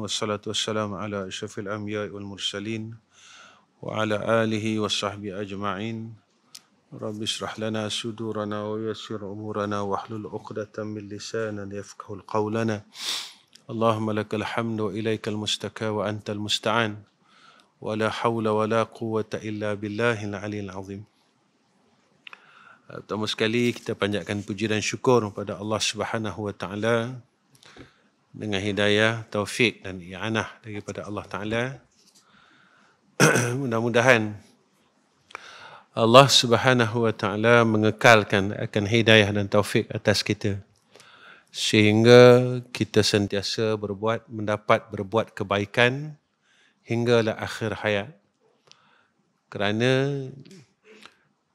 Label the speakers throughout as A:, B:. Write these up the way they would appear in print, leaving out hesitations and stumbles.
A: wassalatu wassalamu ala asyrafil anbiya'i wal mursalin wa ala alihi wa sahbihi ajma'in. Rabbi shrah lana sudurana wa yassir umurana wa hlul 'uqdatam min lisanin yafqahul qawlana. Allahumma lakal hamdu wa ilaikal mustaka wa antal musta'an. Wa la hawla wa la quwwata illa billahil 'aliyyil 'azim. Pertama sekali kita panjatkan puji dan syukur kepada Allah Subhanahu wa taala dengan hidayah, taufik dan i'anah daripada Allah Taala. Mudah-mudahan Allah Subhanahu wa taala mengekalkan akan hidayah dan taufik atas kita sehingga kita sentiasa mendapat berbuat kebaikan hinggalah akhir hayat. Kerana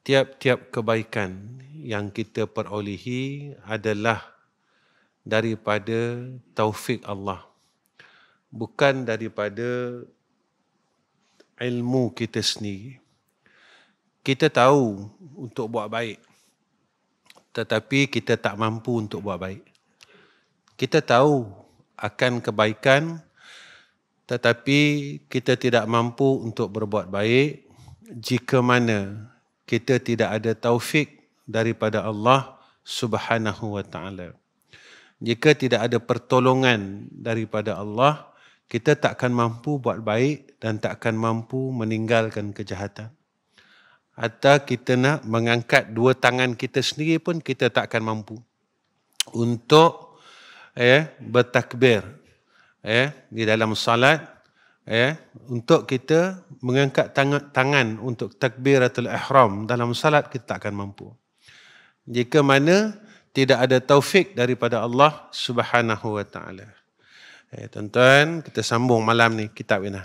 A: tiap-tiap kebaikan yang kita perolehi adalah daripada taufik Allah, bukan daripada ilmu kita sendiri. Kita tahu untuk buat baik, tetapi kita tak mampu untuk buat baik. Kita tahu akan kebaikan, tetapi kita tidak mampu untuk berbuat baik jika mana kita tidak ada taufik daripada Allah Subhanahu wa taala. Jika tidak ada pertolongan daripada Allah, kita takkan mampu buat baik dan takkan mampu meninggalkan kejahatan. Atau kita nak mengangkat dua tangan kita sendiri pun kita takkan mampu untuk bertakbir di dalam salat, untuk kita mengangkat tangan untuk takbiratul ihram dalam salat kita takkan mampu. Jika mana tidak ada taufik daripada Allah Subhanahu wa taala. Tuan-tuan, kita sambung malam ni kitab ini.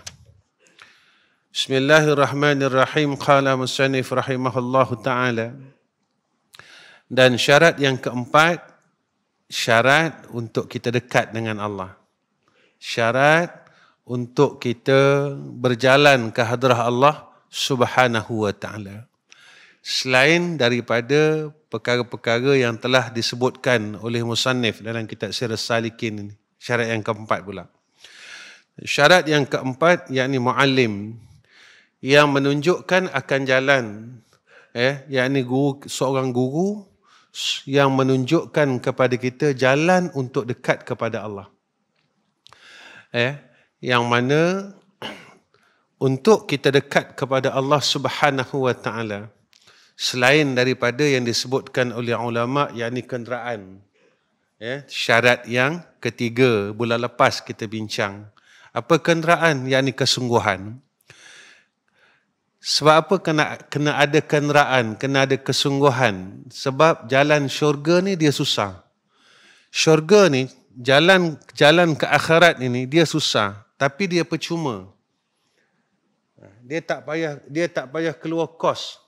A: Bismillahirrahmanirrahim. Qala musannif rahimahullahu taala. Dan syarat yang keempat, syarat untuk kita dekat dengan Allah. Syarat untuk kita berjalan ke hadrah Allah Subhanahu wa taala. Selain daripada perkara-perkara yang telah disebutkan oleh musannif dalam kitab Sirrus Salikin ini. Syarat yang keempat pula. Syarat yang keempat yakni muallim yang menunjukkan akan jalan, yakni seorang guru yang menunjukkan kepada kita jalan untuk dekat kepada Allah. Yang mana untuk kita dekat kepada Allah Subhanahu wa taala, selain daripada yang disebutkan oleh ulama yakni kenderaan. Syarat yang ketiga bulan lepas kita bincang. Apa kenderaan? Yakni kesungguhan. Sebab apa kena ada kenderaan, kena ada kesungguhan? Sebab jalan syurga ni dia susah. Syurga ni, jalan ke akhirat ini dia susah, tapi dia percuma. Dia tak payah keluar kos.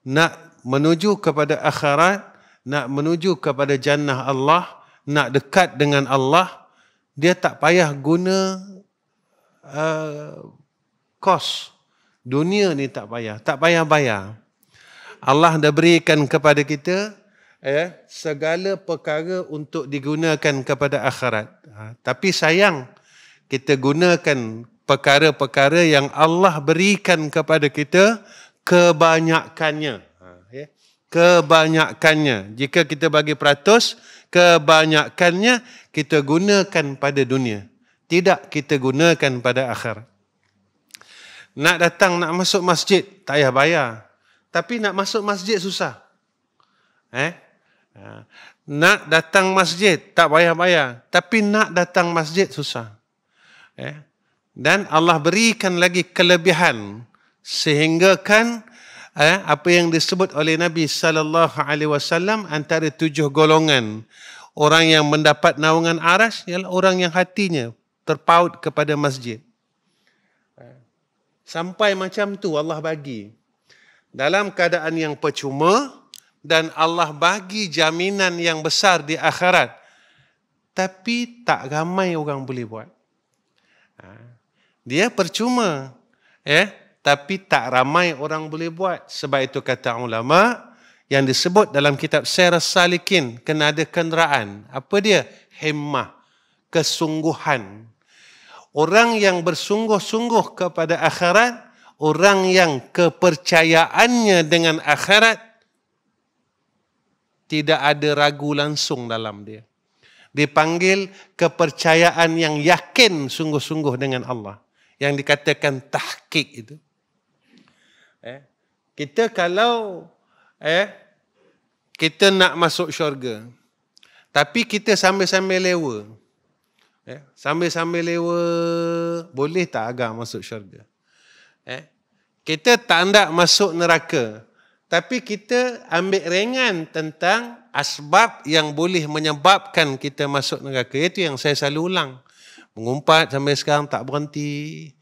A: Nak menuju kepada akhirat, nak menuju kepada jannah Allah, nak dekat dengan Allah, dia tak payah guna kos. Dunia ni tak payah bayar. Allah dah berikan kepada kita segala perkara untuk digunakan kepada akhirat. Tapi sayang, kita gunakan perkara-perkara yang Allah berikan kepada kita kebanyakannya. Kebanyakannya. Jika kita bagi peratus, kebanyakannya kita gunakan pada dunia. Tidak kita gunakan pada akhirat. Nak masuk masjid, tak payah bayar. Tapi nak masuk masjid susah. Nak datang masjid, tak payah bayar. Tapi nak datang masjid susah. Dan Allah berikan lagi kelebihan sehingga kan apa yang disebut oleh Nabi sallallahu alaihi wasallam antara 7 golongan orang yang mendapat naungan arasy ialah orang yang hatinya terpaut kepada masjid. Sampai macam tu Allah bagi dalam keadaan yang percuma, dan Allah bagi jaminan yang besar di akhirat, tapi tak ramai orang boleh buat. Dia percuma, tapi tak ramai orang boleh buat. Sebab itu kata ulama yang disebut dalam kitab Sirrus Salikin, kena ada kenderaan. Apa dia? Himmah. kesungguhan. Orang yang bersungguh-sungguh kepada akhirat, orang yang kepercayaannya dengan akhirat tidak ada ragu langsung dalam dia. Dipanggil kepercayaan yang yakin sungguh-sungguh dengan Allah. Yang dikatakan tahqiq itu. Kita kalau kita nak masuk syurga, tapi kita sambil-sambil lewa. Sambil-sambil lewa, boleh tak agak masuk syurga? Kita tak nak masuk neraka, tapi kita ambil ringan tentang asbab yang boleh menyebabkan kita masuk neraka. Itu yang saya selalu ulang. Mengumpat sampai sekarang tak berhenti.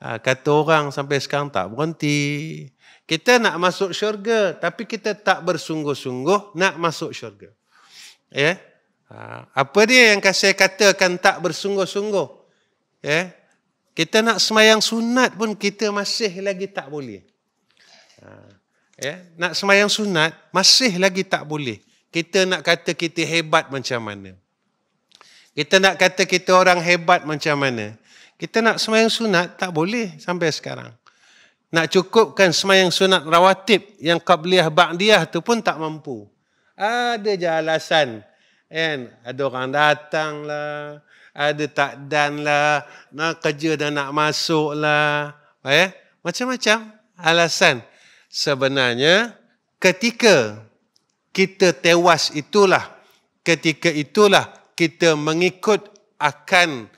A: Kata orang sampai sekarang tak berhenti. Kita nak masuk syurga, tapi kita tak bersungguh-sungguh nak masuk syurga. Apa dia yang saya katakan tak bersungguh-sungguh? Kita nak semayang sunat pun kita masih lagi tak boleh. Nak semayang sunat masih lagi tak boleh. Kita nak kata kita hebat macam mana? Kita nak kata kita orang hebat macam mana? Kita nak semayang sunat tak boleh sampai sekarang. Nak cukupkan semayang sunat rawatib yang qabliyah ba'diyah tu pun tak mampu. Ada je alasan. Ada orang datang lah, ada takdan lah, nak kerja dah nak masuk lah. Macam-macam alasan. Sebenarnya ketika kita tewas itulah, ketika itulah kita mengikut akan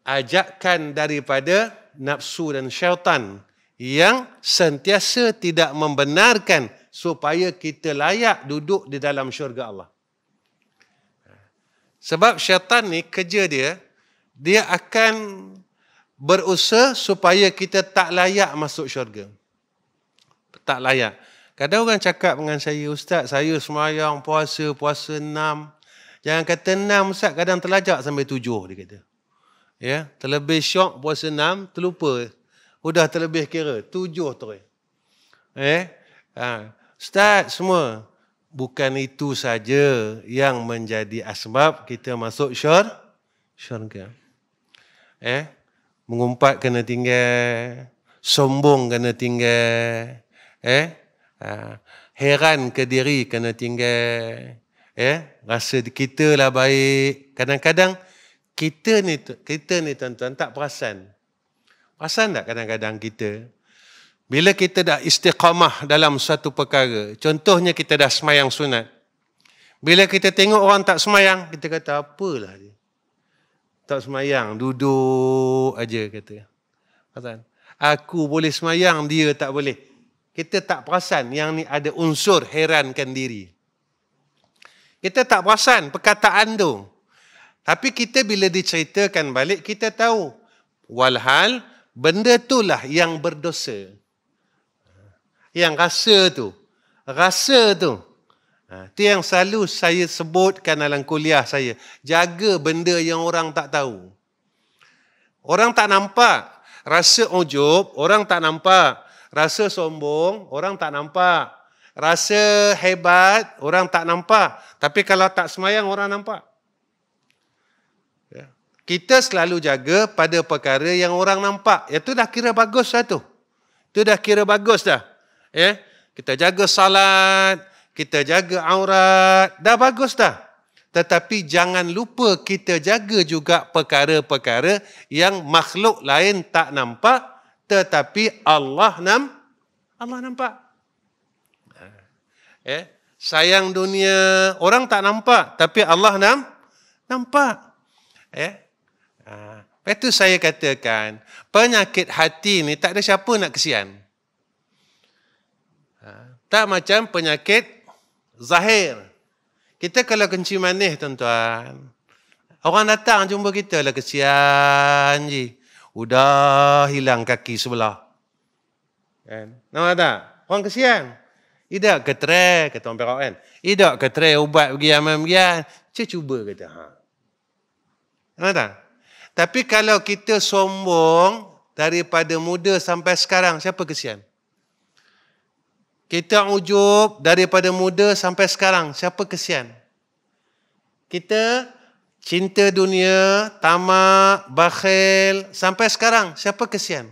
A: ajakan daripada nafsu dan syaitan yang sentiasa tidak membenarkan supaya kita layak duduk di dalam syurga Allah. Sebab syaitan ni kerja dia akan berusaha supaya kita tak layak masuk syurga. Tak layak. Kadang orang cakap dengan saya, Ustaz, saya semayang, puasa 6. Jangan kata 6, Ustaz, kadang terlajak sampai 7, dia kata. Terlebih syok puasa 6, terlupa. Sudah terlebih kira, 7 terus. Ustaz, semua. Bukan itu saja yang menjadi asbab kita masuk syurga. Mengumpat kena tinggal, sombong kena tinggal, heran ke diri kena tinggal, rasa kita lah baik. Kadang-kadang kita ni tuan-tuan tak perasan. Perasan tak kadang-kadang kita? Bila kita dah istiqamah dalam satu perkara, contohnya kita dah semayang sunat. Bila kita tengok orang tak semayang, kita kata apalah dia. Tak semayang, duduk aja kata. Aku boleh semayang, dia tak boleh. Kita tak perasan yang ni ada unsur herankan diri. Kita tak perasan perkataan tu. Tapi kita bila diceritakan balik, kita tahu. Walhal, benda itulah yang berdosa. Yang rasa tu. Itu yang selalu saya sebutkan dalam kuliah saya. Jaga benda yang orang tak tahu. Orang tak nampak. Rasa ujub, orang tak nampak. Rasa sombong, orang tak nampak. Rasa hebat, orang tak nampak. Tapi kalau tak semayang, orang nampak. Kita selalu jaga pada perkara yang orang nampak. Itu dah kira bagus dah tu. Itu dah kira bagus dah. Kita jaga salat, kita jaga aurat, dah bagus dah. Tetapi jangan lupa kita jaga juga perkara-perkara yang makhluk lain tak nampak, tetapi Allah nampak. Sayang dunia, orang tak nampak, tapi Allah nampak. Itu saya katakan, penyakit hati ni tak ada siapa nak kesian. Tak macam penyakit zahir. Kita kalau kencing manis, tuan-tuan, orang datang jumpa kita lah, kesian je. Udah hilang kaki sebelah. Nampak tak? Orang kesian. Idak ke try, kata orang Perak kan. Idak ke try ubat bagian. Cuba kata. Nampak tak? Tapi kalau kita sombong daripada muda sampai sekarang, siapa kesian? Kita ujub daripada muda sampai sekarang, siapa kesian? Kita cinta dunia, tamak, bakhil, sampai sekarang siapa kesian?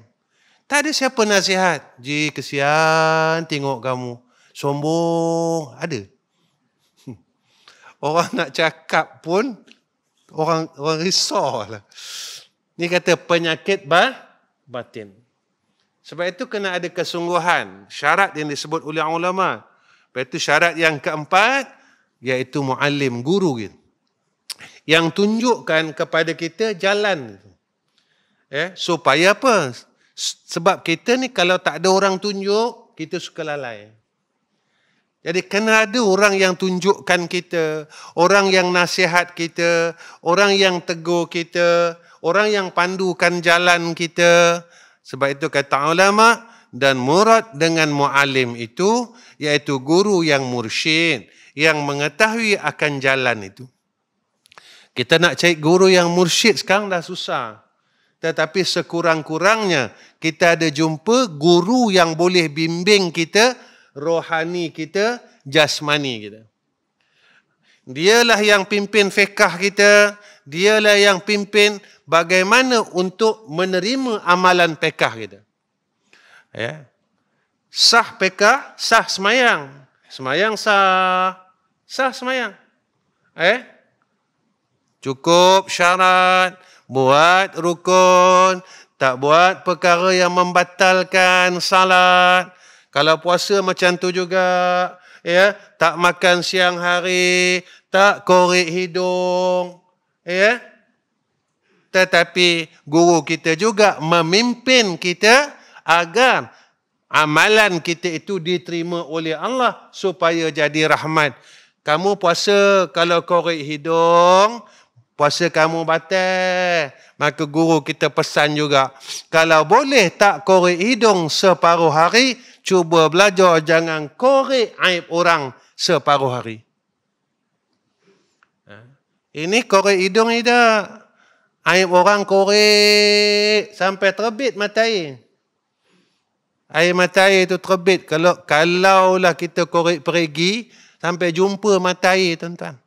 A: Tak ada siapa nasihat. Ji, kesian tengok kamu. Sombong. Ada. Orang nak cakap pun, orang risau lah. Ni kata penyakit batin. Sebab itu kena ada kesungguhan. Syarat yang disebut oleh ulama. Lepas itu syarat yang keempat, iaitu muallim, guru gitu. Yang tunjukkan kepada kita jalan. Supaya apa? Sebab kita ni kalau tak ada orang tunjuk, kita suka lalai. Jadi kena ada orang yang tunjukkan kita, orang yang nasihat kita, orang yang tegur kita, orang yang pandukan jalan kita. Sebab itu kata ulama, dan murad dengan muallim itu, iaitu guru yang mursyid, yang mengetahui akan jalan itu. Kita nak cari guru yang mursyid sekarang dah susah. Tetapi sekurang-kurangnya kita ada jumpa guru yang boleh bimbing kita, rohani kita, jasmani kita. Dialah yang pimpin fiqh kita, dialah yang pimpin bagaimana untuk menerima amalan fiqh kita. Sah fiqh, sah semayang. Semayang sah, sah semayang. Cukup syarat, buat rukun, tak buat perkara yang membatalkan salat. Kalau puasa macam tu juga, tak makan siang hari, tak korek hidung, Tetapi guru kita juga memimpin kita agar amalan kita itu diterima oleh Allah supaya jadi rahmat. Kamu puasa kalau korek hidung, puasa kamu batal. Maka guru kita pesan juga, kalau boleh tak korek hidung separuh hari, cuba belajar jangan korek aib orang separuh hari. Ini korek hidung ni tak. Aib orang korek sampai terbit mata air. Air mata air itu terbit. Kalaulah kita korek perigi, sampai jumpa mata air, tuan-tuan.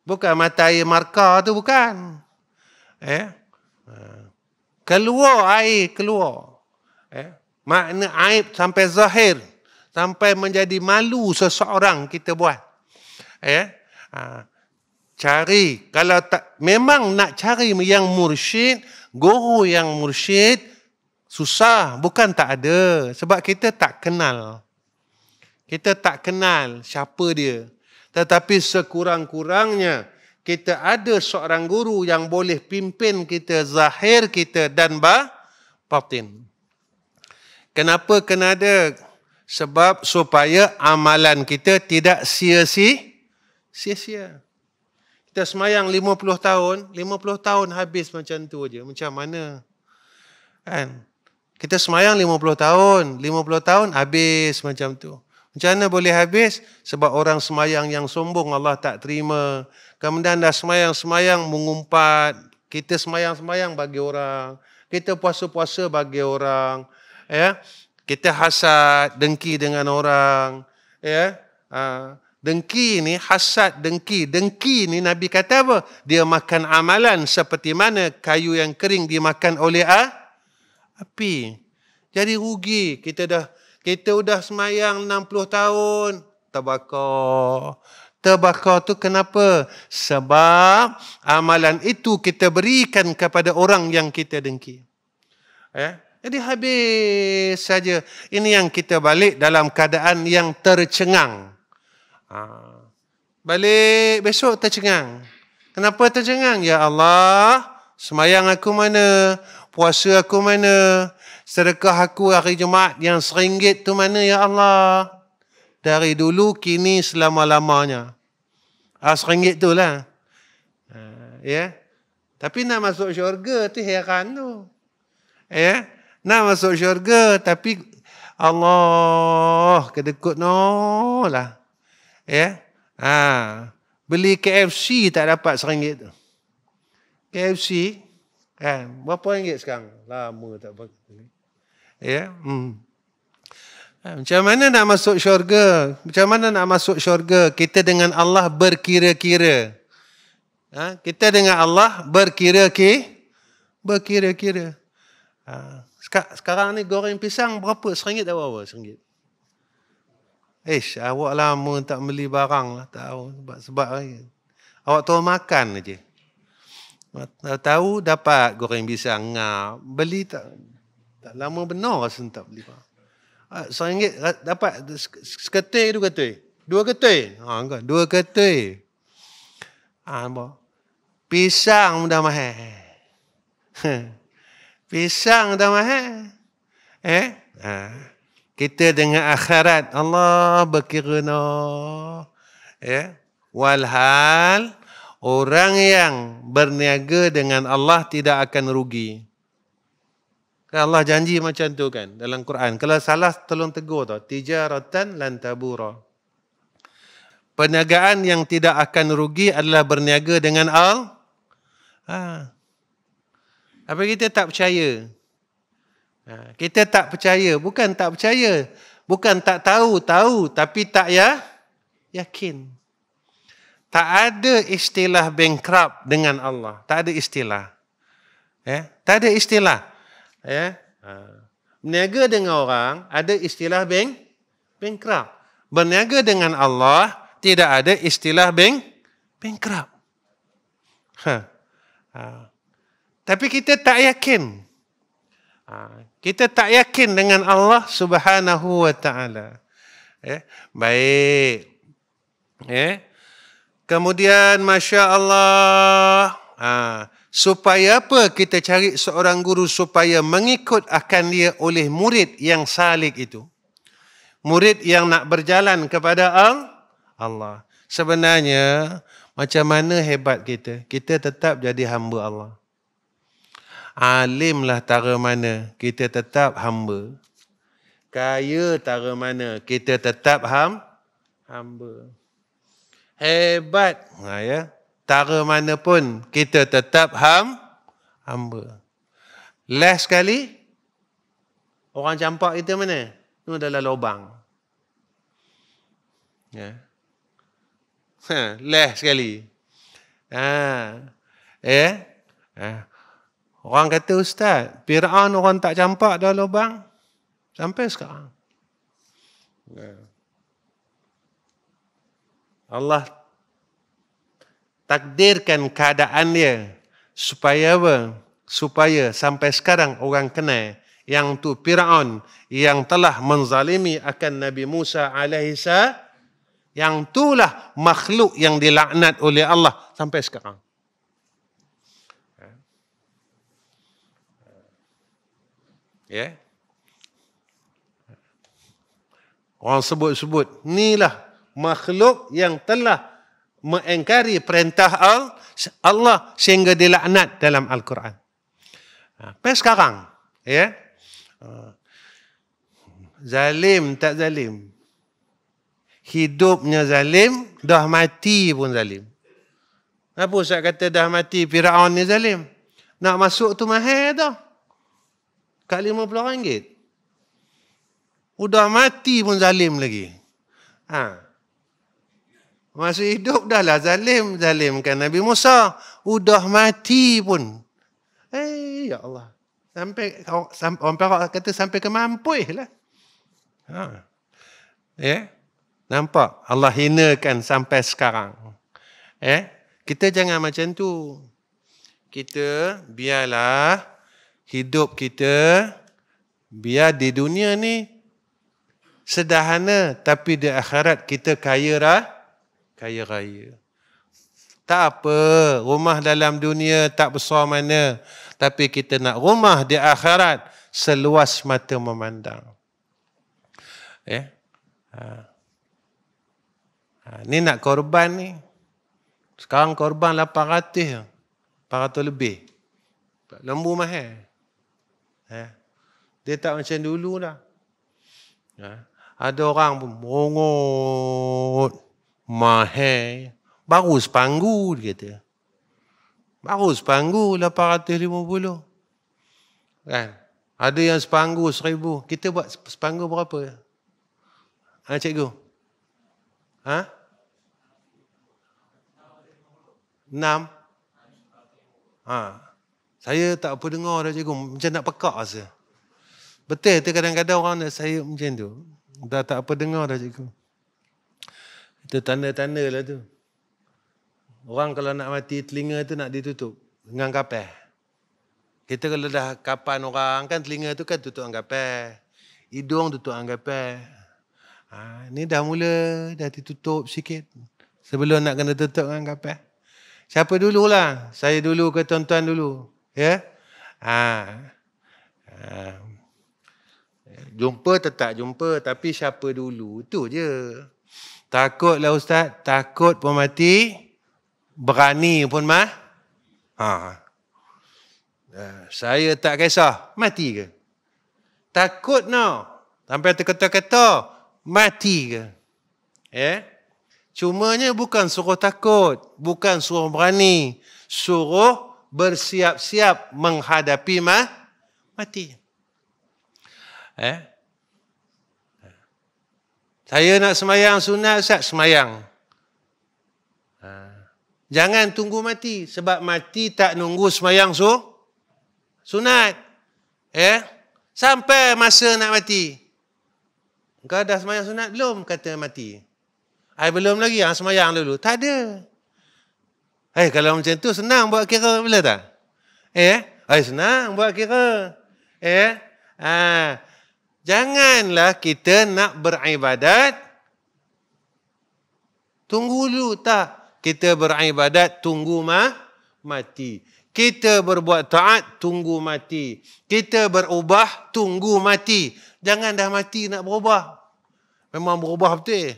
A: Bukan mata air markah tu, bukan. Keluar air, keluar. Makna aib sampai zahir. Sampai menjadi malu seseorang kita buat. Cari. Kalau tak, memang nak cari yang mursyid, guru yang mursyid, susah. Bukan tak ada. Sebab kita tak kenal. Kita tak kenal siapa dia. Tetapi sekurang-kurangnya kita ada seorang guru yang boleh pimpin kita, zahir kita dan batin. Kenapa kena ada? Sebab supaya amalan kita tidak sia-sia. Kita semayang 50 tahun, 50 tahun habis macam tu aja. Macam mana? Kan? Kita semayang 50 tahun, 50 tahun habis macam tu. Macam mana boleh habis? Sebab orang semayang yang sombong Allah tak terima. Kemudian dah semayang-semayang mengumpat. Kita semayang-semayang bagi orang. Kita puasa-puasa bagi orang. Kita hasad, dengki dengan orang. Dengki ni, hasad, dengki. Dengki ni Nabi kata apa? Dia makan amalan seperti mana kayu yang kering dimakan oleh api. Jadi rugi. Kita udah semayang 60 tahun. Terbakar. Terbakar tu kenapa? Sebab amalan itu kita berikan kepada orang yang kita dengki. Jadi habis saja. Ini yang kita balik dalam keadaan yang tercengang. Balik besok tercengang. Kenapa tercengang? Ya Allah, semayang aku mana? Puasa aku mana? Sedekah aku hari Jumaat yang RM1 tu mana ya Allah? Dari dulu kini selama-lamanya. RM1 tu lah. Tapi nak masuk syurga tu heran tu. Nak masuk syurga tapi Allah kedekut no lah. Beli KFC tak dapat RM1 tu. KFC kan berapa ringgit sekarang? Lama tak pakai. Macam mana nak masuk syurga? Macam mana nak masuk syurga? Kita dengan Allah berkira-kira. Kita dengan Allah berkira-kira. Sekarang ni goreng pisang berapa? RM1 atau berapa? RM1. Awak lama tak beli barang lah. Tahu sebab awak tahu makan aja. Tahu dapat goreng pisang ngap. Beli tak lama benar rasa tak beli barang. RM1 dapat seketul 2 ketul. 2 ketul. Kan 2 ketul. Pisang dah mahal. Pisang dah mahal. Kita dengan akhirat Allah berkira walhal orang yang berniaga dengan Allah tidak akan rugi. Allah janji macam tu kan dalam Quran. Kalau salah tolong tegur tau. Tijaratan lan tabura. Perniagaan yang tidak akan rugi adalah berniaga dengan Allah. Apa kita tak percaya? Kita tak percaya. Bukan tak percaya. Bukan tak tahu. Tapi tak yakin. Tak ada istilah bankrupt dengan Allah. Tak ada istilah. Tak ada istilah. Berniaga dengan orang ada istilah bankrupt. Berniaga dengan Allah tidak ada istilah bankrupt. Tapi kita tak yakin. Kita tak yakin dengan Allah Subhanahu wa ta'ala. Baik. Kemudian Masya Allah. Supaya apa kita cari seorang guru? Supaya mengikut akan dia oleh murid yang salik itu. Murid yang nak berjalan kepada Allah. Sebenarnya macam mana hebat kita? Kita tetap jadi hamba Allah. Alimlah tara mana kita tetap hamba. Kaya tara mana kita tetap hamba. Hebat. Tara mana pun kita tetap hamba. Last sekali orang campak kita mana? Itu adalah lubang. Last sekali. Orang kata, Ustaz, Fir'aun orang tak campak dah lubang. Sampai sekarang. Allah takdirkan keadaan dia. Supaya apa? Supaya sampai sekarang orang kenal. Yang tu Fir'aun yang telah menzalimi akan Nabi Musa alaihissalam. Yang itulah makhluk yang dilaknat oleh Allah sampai sekarang. Orang sebut-sebut, inilah makhluk yang telah mengingkari perintah Allah sehingga dilaknat dalam Al-Quran. Sampai sekarang. Zalim tak zalim. Hidupnya zalim, dah mati pun zalim. Apa Ustaz kata dah mati Fir'aun ni zalim? Nak masuk tu mahal dah. Kat RM50. Udah mati pun zalim lagi. Masuk hidup dah lah zalim. Zalimkan Nabi Musa. Udah mati pun. Ya Allah. Orang Perak kata sampai ke mampuih lah. Nampak? Allah hinakan sampai sekarang. Kita jangan macam tu. Kita biarlah hidup kita biar di dunia ni sederhana, tapi di akhirat kita kaya raya. Tak apa, rumah dalam dunia tak besar mana, tapi kita nak rumah di akhirat seluas mata memandang. Ni nak korban ni. Sekarang korban 800 lebih. Lembu mahal. Dia tak macam dulu lah. Ada orang pun mongot, mahal. Baru sepanggu dia kata. Baru sepanggu 850. Kan? Ada yang sepanggu 1000. Kita buat sepanggu berapa? Cikgu? 6? Saya tak apa dengar dah cikgu. Macam nak pekak rasa. Betul tu kadang-kadang orang nak saya macam tu. Dah tak apa dengar dah cikgu. Itu tanda-tanda lah tu. Orang kalau nak mati telinga tu nak ditutup dengan kapal. Kita kalau dah kapan orang kan telinga tu kan tutup dengan kapal. Hidung tutup dengan kapal. Ni dah mula dah ditutup sikit. Sebelum nak kena tutup dengan kapal. Siapa dululah? Saya dulu ke tuan-tuan dulu? Ya? Jumpa tetap jumpa. Tapi siapa dulu? Itu je. Takutlah Ustaz. Takut pun mati. Berani pun saya tak kisah. Mati ke? Takut no. Sampai terketa-keta. Mati ke? Cumanya bukan suruh takut. Bukan suruh berani. Suruh bersiap-siap menghadapi mati. Saya nak semayang sunat, Ustaz, semayang. Jangan tunggu mati. Sebab mati tak nunggu semayang sunat. Sampai masa nak mati. Kau dah semayang sunat belum? Kata mati. Belum lagi, semayang dulu. Tak ada. Kalau macam tu senang buat kira, boleh tak? Senang buat kira. Janganlah kita nak beribadat. Tunggu dulu, tak. Kita beribadat, tunggu mati. Kita berbuat taat, tunggu mati. Kita berubah, tunggu mati. Jangan dah mati nak berubah. Memang berubah betul.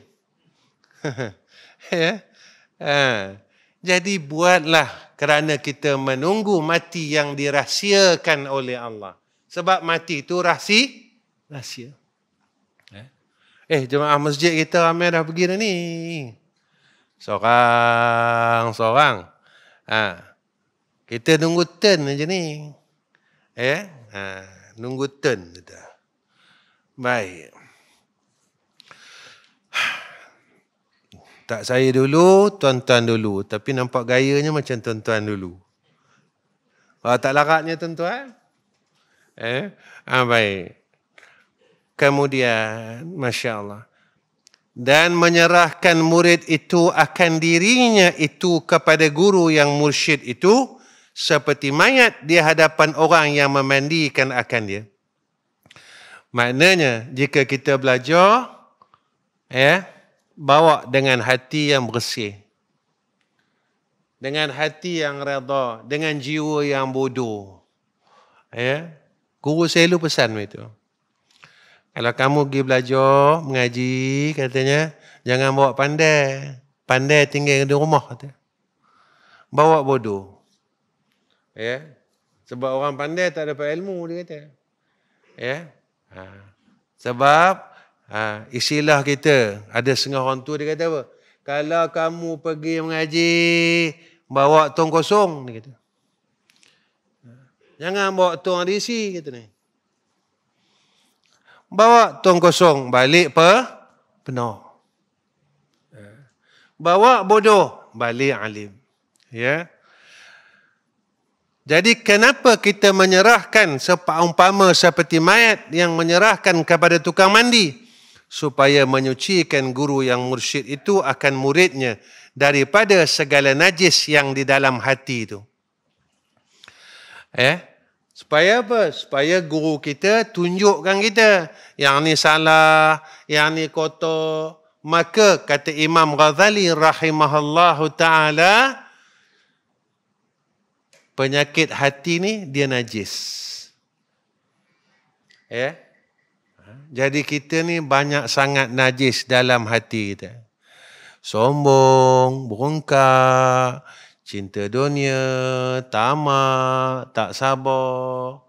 A: Jadi buatlah kerana kita menunggu mati yang dirahsiakan oleh Allah. Sebab mati itu rahsia. Jemaah masjid kita ramai dah pergi dah ni. Seorang. Kita nunggu turn aja ni. Nunggu turn. Baik. Tak saya dulu, tuan-tuan dulu. Tapi nampak gayanya macam tuan-tuan dulu. Tak laratnya tuan-tuan? Baik. Kemudian, Masya Allah. Dan menyerahkan murid itu akan dirinya itu kepada guru yang mursyid itu seperti mayat di hadapan orang yang memandikan akan dia. Maknanya, jika kita belajar, bawa dengan hati yang bersih. Dengan hati yang redha. Dengan jiwa yang bodoh. Guru saya dulu pesan itu. Kalau kamu pergi belajar, mengaji, katanya, jangan bawa pandai. Pandai tinggal di rumah. Kata. Bawa bodoh. Sebab orang pandai tak dapat ilmu, dia kata. Sebab, istilah kita, ada setengah orang tua dia kata apa? Kalau kamu pergi mengaji, bawa tong kosong, dia kata. Jangan bawa tong ada isi, kata ni. Bawa tong kosong, balik penuh. Bawa bodoh, balik alim. Jadi kenapa kita menyerahkan seumpama seperti mayat yang menyerahkan kepada tukang mandi? Supaya menyucikan guru yang mursyid itu akan muridnya daripada segala najis yang di dalam hati itu. Supaya apa? Supaya guru kita tunjukkan kita. Yang ni salah, yang ni kotor. Maka kata Imam Ghazali rahimahullahu ta'ala, penyakit hati ni dia najis. Jadi kita ni banyak sangat najis dalam hati kita. Sombong, berungkak, cinta dunia, tamak, tak sabar,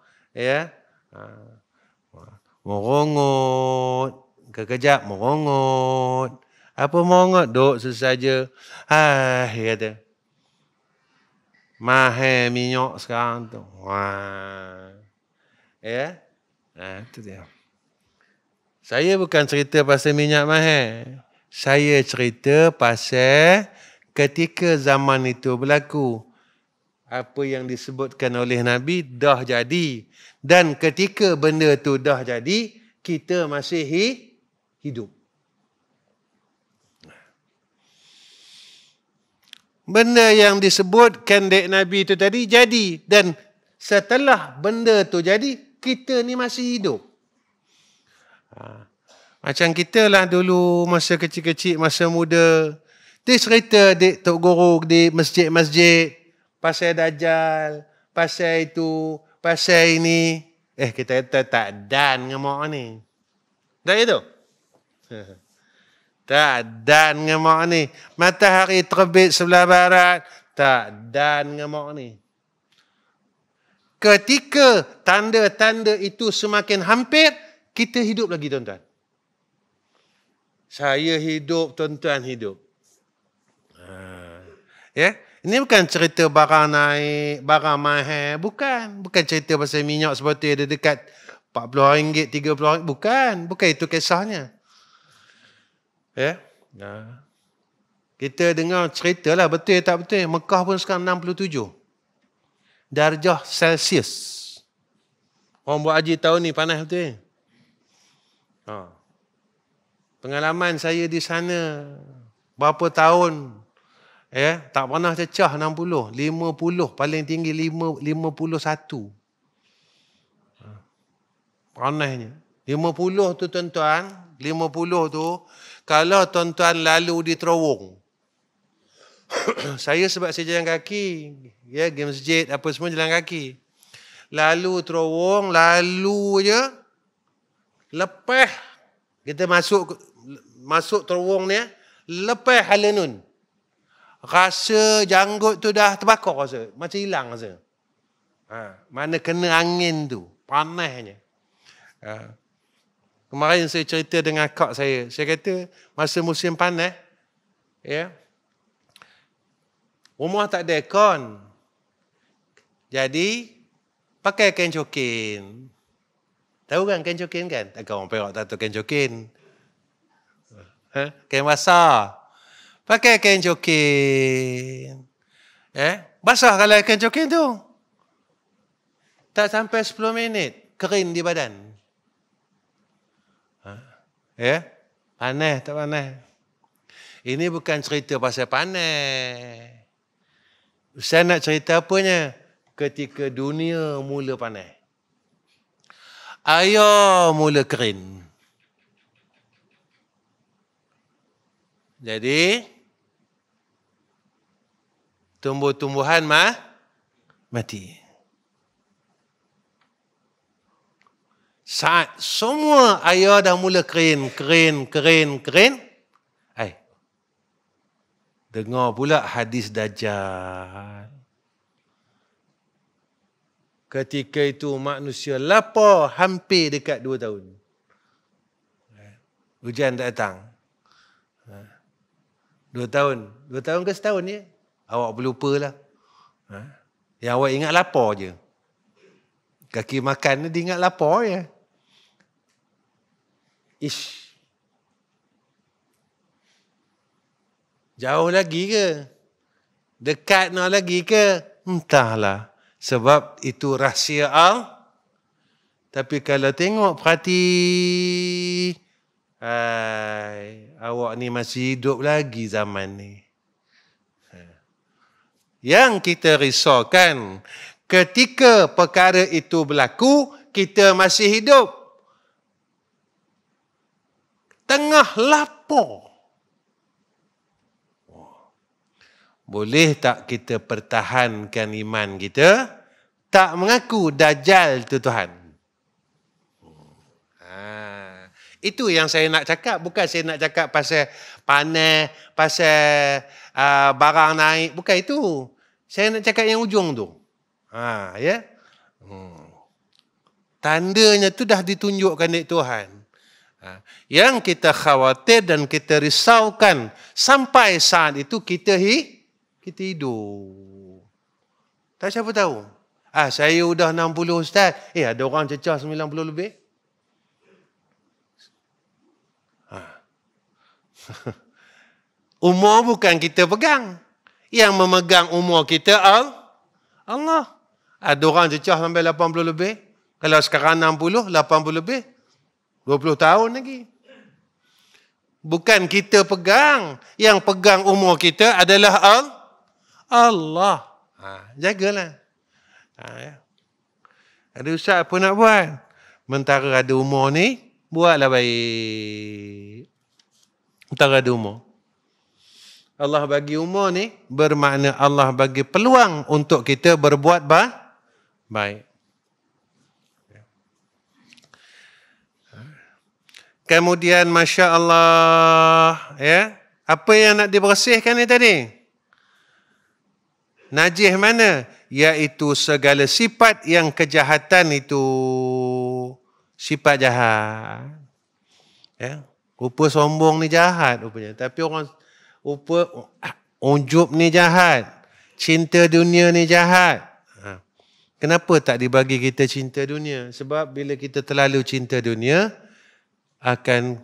A: merongot, kekejap merongot. Apa merongot? Duk sesaja. Kata. Mahal minyak sekarang tu. Itu dia. Saya bukan cerita pasal minyak mahal. Saya cerita pasal ketika zaman itu berlaku. apa yang disebutkan oleh Nabi dah jadi. Dan ketika benda tu dah jadi, kita masih hidup. Benda yang disebutkan dek Nabi itu tadi jadi. Dan setelah benda tu jadi, kita ni masih hidup. Macam kita lah dulu masa kecil-kecil, masa muda. Dia cerita dek Tok Guru di masjid-masjid. Pasal Dajjal, pasal itu, pasal ini. Kita kata tak dan dengan mak ni. Tak itu? Tak dan dengan mak ni. Matahari terbit sebelah barat. Tak dan dengan mak ni. Ketika tanda-tanda itu semakin hampir, kita hidup lagi tuan-tuan. Saya hidup, tuan-tuan hidup. Ya? Ini bukan cerita barang naik, barang mahal. Bukan. Bukan cerita pasal minyak sebotol ada dekat RM40, RM30. Bukan. Bukan itu kisahnya. Ya? Kita dengar cerita lah. Betul tak betul? Mekah pun sekarang 67 darjah Celsius. Orang buat haji tahun ni panas betul. Pengalaman saya di sana berapa tahun, tak pernah cecah 60, 50, paling tinggi 51. Panasnya. 50 tu tuan-tuan, 50 tu kalau tuan-tuan lalu di terowong. Saya sebab saya jalan kaki, pergi masjid apa semua jalan kaki. Lalu terowong, lalu je lepas kita masuk terowong ni, lepas halanun. Rasa janggut tu dah terbakar rasa, macam hilang rasa. Mana kena angin tu, panasnya. Kemarin saya cerita dengan kak saya kata masa musim panas, rumah tak ada aircon. Jadi pakai kain cokin. Tahu kan kain cokin kan? Takkan orang Perak tak tahu kain cokin. Kain basah. Pakai kain cokin. Basah kalau kain cokin tu. Tak sampai 10 minit. Kering di badan. Panas tak panas? Ini bukan cerita pasal panas. Saya nak cerita apanya? Ketika dunia mula panas. Air mula kering. Jadi, tumbuh-tumbuhan mati. Saat semua air dah mula kering. Dengar pula hadis Dajjal. Ketika itu manusia lapar hampir dekat 2 tahun. Hujan tak datang. 2 tahun. 2 tahun ke setahun ni? Awak berlupa lah. Yang awak ingat lapar je. Kaki makan ni dia ingat lapar je. Jauh lagi ke? Dekat nak lagi ke? Entahlah. Sebab itu rahsia Allah. Tapi kalau tengok perhati, awak ni masih hidup lagi zaman ni. Yang kita risaukan, ketika perkara itu berlaku, kita masih hidup. Tengah lapar. Boleh tak kita pertahankan iman kita? Tak mengaku Dajjal tu Tuhan. Itu yang saya nak cakap. Bukan saya nak cakap pasal panas, pasal barang naik. Bukan itu. Saya nak cakap yang ujung tu. Tandanya tu dah ditunjukkan oleh Tuhan. Yang kita khawatir dan kita risaukan sampai saat itu kita hidup. Tak siapa tahu. Saya dah 60 ustaz. Ada orang cecah 90 lebih. Umur bukan kita pegang. Yang memegang umur kita Allah. Ada orang cecah sampai 80 lebih. Kalau sekarang 60, 80 lebih. 20 tahun lagi. Bukan kita pegang. Yang pegang umur kita adalah Allah. Jagalah. Ya. Ada ustaz apa nak buat? Mentara ada umur ni, buatlah baik. Mentara ada umur. Allah bagi umur ni, bermakna Allah bagi peluang untuk kita berbuat baik. Kemudian Masya Allah, ya, apa yang nak dibersihkan ni tadi? Najis mana? Iaitu segala sifat yang kejahatan itu. Sifat jahat. Ya. Rupa sombong ni jahat rupanya. Tapi orang rupa ujub ni jahat. Cinta dunia ni jahat. Kenapa tak dibagi kita cinta dunia? Sebab bila kita terlalu cinta dunia, akan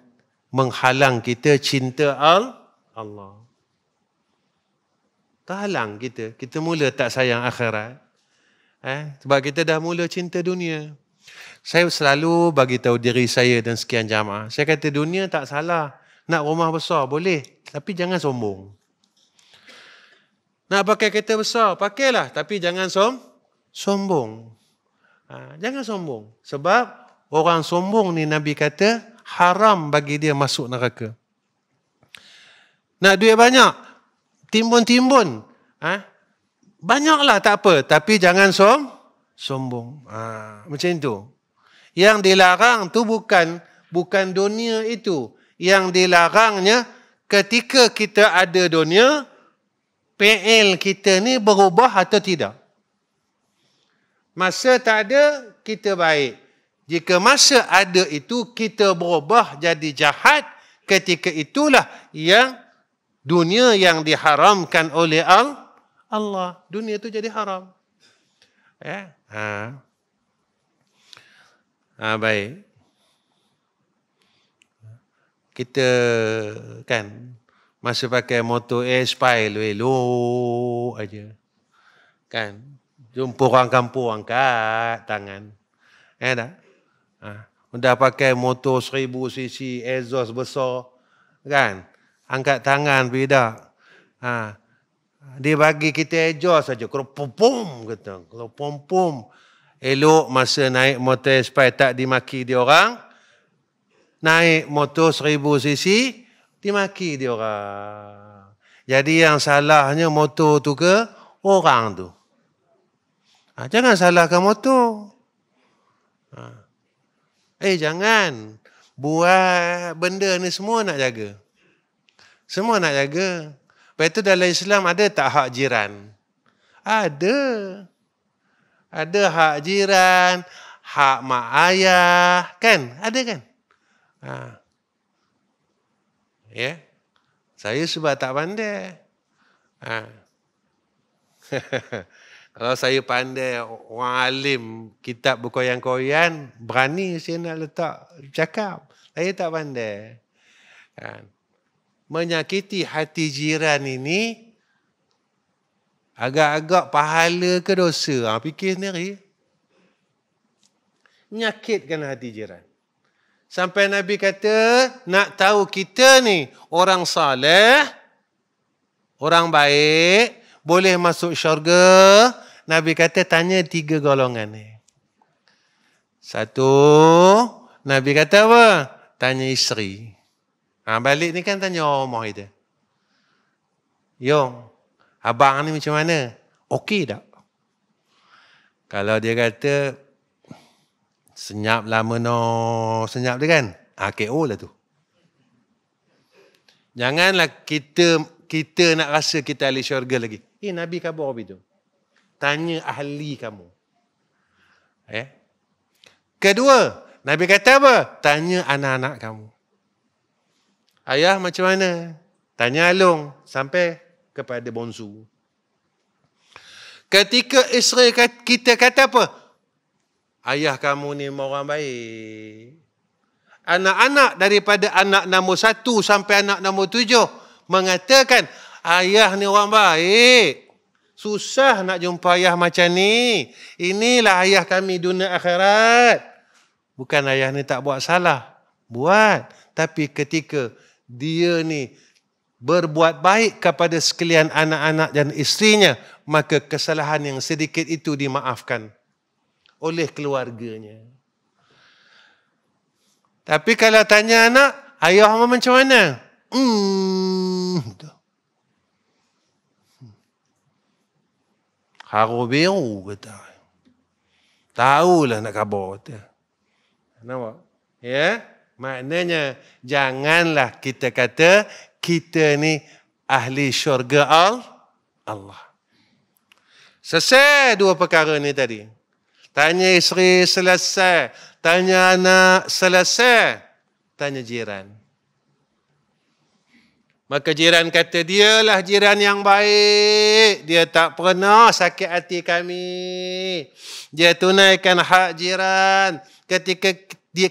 A: menghalang kita cinta Allah. Terhalang kita. Kita mula tak sayang akhirat. Sebab kita dah mula cinta dunia. Saya selalu bagi tahu diri saya dan sekian jamaah. Saya kata dunia tak salah. Nak rumah besar boleh. Tapi jangan sombong. Nak pakai kereta besar, pakailah. Tapi jangan sombong. Jangan sombong. Sebab orang sombong ni Nabi kata haram bagi dia masuk neraka. Nak duit banyak. Timbun-timbun. Banyaklah tak apa. Tapi jangan sombong. Macam itu. Yang dilarang tu bukan dunia itu. Yang dilarangnya ketika kita ada dunia, PL kita ni berubah atau tidak. Masa tak ada, kita baik. Jika masa ada itu, kita berubah jadi jahat, ketika itulah yang dunia yang diharamkan oleh Allah. Dunia itu jadi haram. Ya. Baik. Kita kan masa pakai motor Aspire elok aja. Kan? Jumpa orang kampung angkat tangan. Tak? Dah pakai motor 1000cc exhaust besar. Kan? Angkat tangan beda. Dia bagi kita exhaust saja. Kalau pom-pom kata. Kalau pom-pom. Elok masa naik motor Aspire tak dimaki dia orang. Naik motor 1000cc dimaki dia orang. Jadi yang salahnya motor tu ke orang tu. Jangan salahkan motor. Jangan. Buat benda ni semua nak jaga. Semua nak jaga. Lepas itu dalam Islam ada tak hak jiran? Ada. Ada hak jiran, hak mak ayah. Kan? Ada kan? Ya. Saya sebab tak pandai. Kalau saya pandai orang alim kitab berkoyan-koyan, berani saya nak letak cakap. Saya tak pandai. Menyakiti hati jiran ini agak-agak pahala ke dosa? Fikir sendiri. Menyakitkan hati jiran. Sampai Nabi kata, nak tahu kita ni orang saleh, orang baik, boleh masuk syurga. Nabi kata tanya 3 golongan ni. Satu, Nabi kata apa? Tanya isteri. Balik ni kan tanya rumah kita. Yong, abang ni macam mana? Okey tak? Kalau dia kata senyap lama senyap dia kan? KO lah tu. Janganlah kita nak rasa kita ahli syurga lagi. Nabi khabar begitu. Tanya ahli kamu. Kedua, Nabi kata apa? Tanya anak-anak kamu. Ayah macam mana? Tanya Alung sampai kepada bonsu. Ketika isteri kita kata apa? Ayah kamu ni orang baik. Anak-anak daripada anak nombor 1 sampai anak nombor 7 mengatakan ayah ni orang baik. Susah nak jumpa ayah macam ni. Inilah ayah kami dunia akhirat. Bukan ayah ni tak buat salah. Buat. Tapi ketika dia ni berbuat baik kepada sekalian anak-anak dan isterinya, maka kesalahan yang sedikit itu dimaafkan oleh keluarganya. Tapi kalau tanya anak, ayah macam mana? Haru biru kata. Tahulah nak khabar kata. Nampak? Ya? Maknanya janganlah kita kata kita ni ahli syurga Allah. Selesai dua perkara ni tadi. Tanya isteri selesai. Tanya anak selesai. Tanya jiran. Maka jiran kata, dialah jiran yang baik. Dia tak pernah sakit hati kami. Dia tunaikan hak jiran. Ketika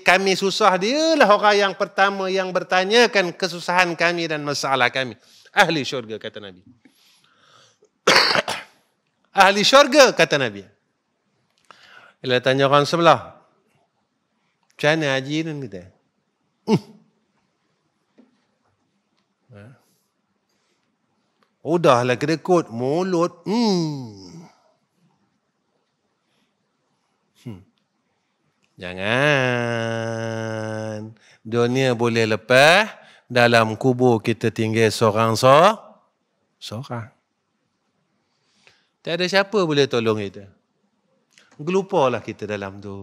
A: kami susah, dialah orang yang pertama yang bertanyakan kesusahan kami dan masalah kami. Ahli syurga, kata Nabi. Ahli syurga, kata Nabi. Bila tanya orang sebelah, macam mana haji ni kita? Udahlah kedekut mulut. Jangan. Dunia boleh lepas, dalam kubur kita tinggal seorang. Tak ada siapa boleh tolong kita. Gelupalah kita dalam tu.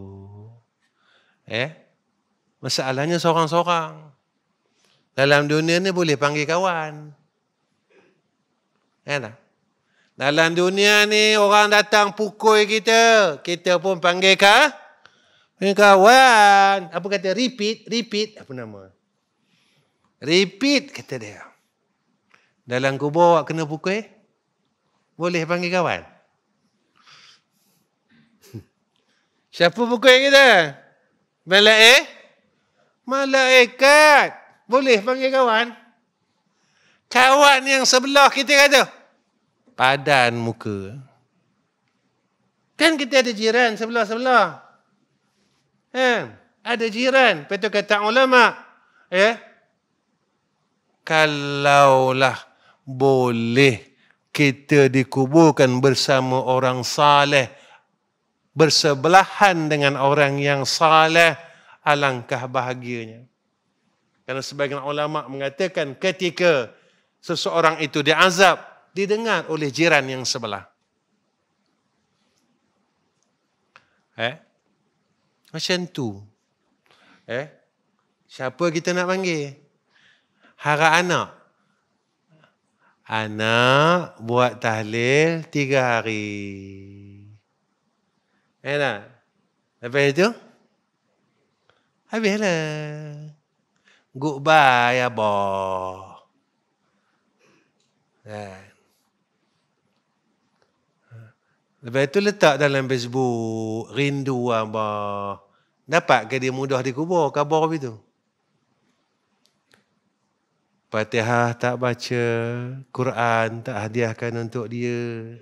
A: Masalahnya seorang-seorang. Dalam dunia ni boleh panggil kawan. Dalam dunia ni orang datang pukul kita. Kita pun panggil kawan. Apa kata? Repeat. Apa nama? Repeat, kata dia. Dalam kubur awak kena pukul, boleh panggil kawan? Siapa pukul kita? Malaikat. Boleh panggil kawan? Kawan yang sebelah kita kata, padan muka. Kan kita ada jiran sebelah-sebelah. Ada jiran. Lepas tu kata ulama, kalaulah boleh kita dikuburkan bersama orang saleh, bersebelahan dengan orang yang saleh, alangkah bahagianya. Kerana sebagian ulama mengatakan ketika seseorang itu diazab, didengar oleh jiran yang sebelah. Macam tu. Siapa kita nak panggil? Harap anak. Anak buat tahlil 3 hari. Tak? Lepas itu? Habislah. Goodbye, abah. Lepas itu letak dalam Facebook, rindu abah. Dapat ke dia mudah dikubur? Khabar apa itu? Fatihah tak baca, Quran tak hadiahkan untuk dia.